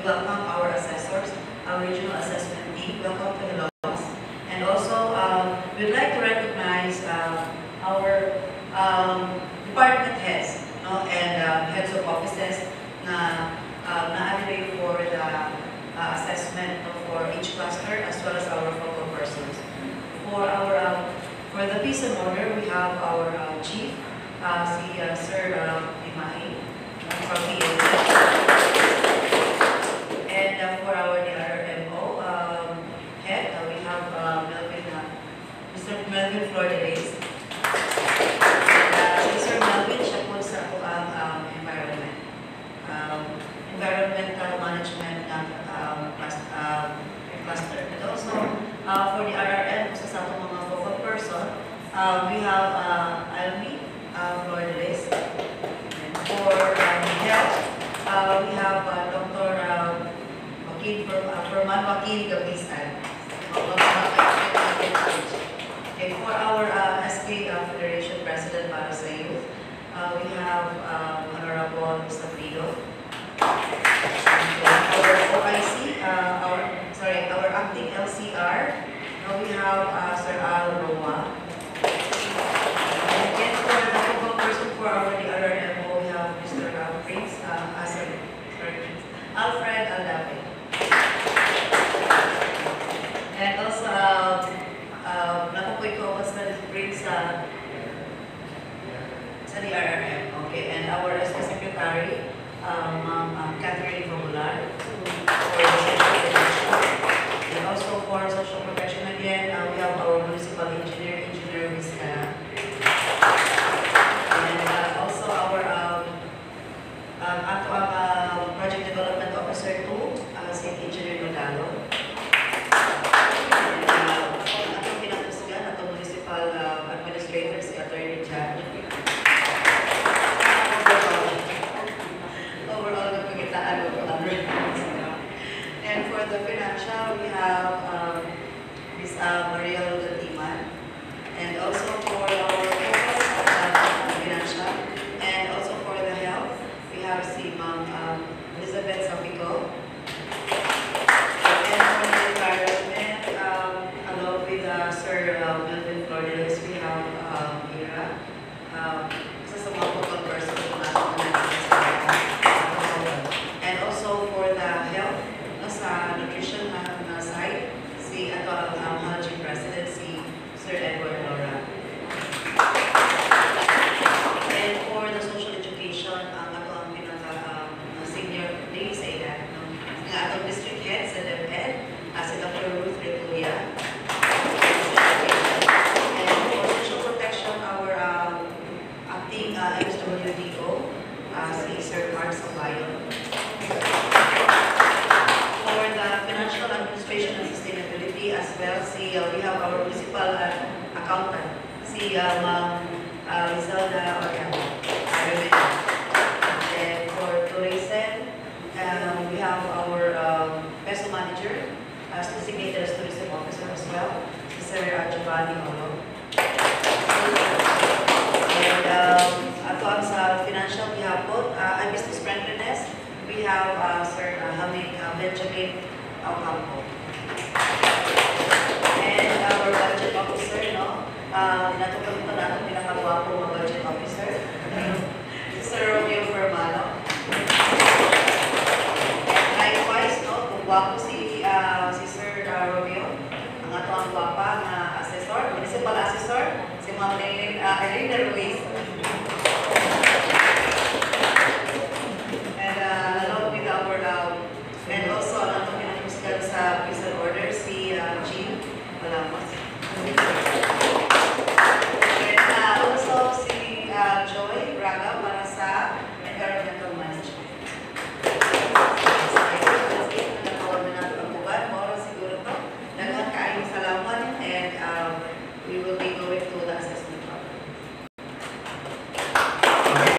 welcome our assessors, our regional assessment team. Welcome to the laws. And also, we'd like to recognize our department heads, no, and heads of offices na na-allocate for the assessment for each cluster, as well as our focal persons. For the peace and order, we have our chief, Sir Limahi, from PNP. And for our DRMO head, we have Mr. Melvin Flores. Sir Melvin, siya po sa environmental management cluster. And also, for the RRM, sa atong mga focal person, we have Almi Flores. And for health, we have Dr. Ferman Joaquin Gabisan. Okay, for our SK Federation President para sa youth, we have Honorable Sabrido. Our OIC, our acting LCR, we have Sir Al Roma. And for the focal person for our DRMO, we have Mr. Prince, Alfred Aldape. And also, nakupoy ko sa Prince sa DRRM. Okay, and our SK Secretary, Ma'am Catherine Popular, and also for social protection again, we have our municipal engineer, Engineer Vizcaya. And also our project development officer too, si Engineer Nodalo. And atong pinapusgan, atong municipal administrator, si Attorney Jan. And for the financial, we have Ms. Maria Lutiman, and also for our financial, and also for the health, we have si Ma'am Elizabeth Sapico. And for the environment, along with Sir Melvin Flores, we have Ira, isa sa mga focal person and also for the health, sa nutrition side, si Haji President, si Sir Edward Laura. And for the social education, ang senior lady sa edad, ang atong district head sa DepEd, si Dr. Ruth Retulia. And for social protection, our acting MSWDO, si Sir Mark Sabayon. For the financial administration and sustainability as well, we have our municipal accountant, si Ma'am Lizalda Organ. And for tourism, we have our peso manager, as designated as tourism officer as well, Sir Giovanni Olo. And ato sa financial, we have both business friendliness. We have Sir Hamid Benjamin Ocampo. And our budget officer, no? Natutunan pa natin pinakagwapo mga budget officer, Sir Romeo Fermano. Likewise, no? Kung gwapo si Sir Romeo, ang ato ang gwapa na assessor, municipal assessor, si Ma'am Arlene Ruiz.